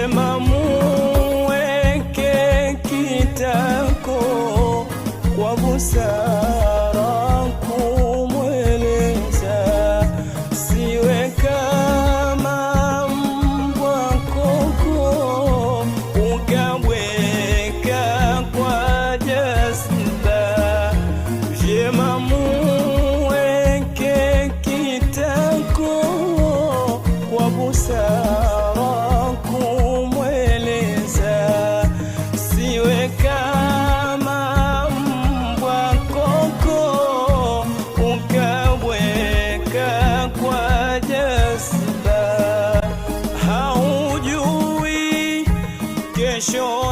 vyema muweke kitako kwa busara kumweleza, siwe kama mbwa koko ukabweka kwa jazba. Vyema muweke kitako kwa busara kumweleza, siwe kama mbwa koko ukabweka kwa jazba. Haujui kesho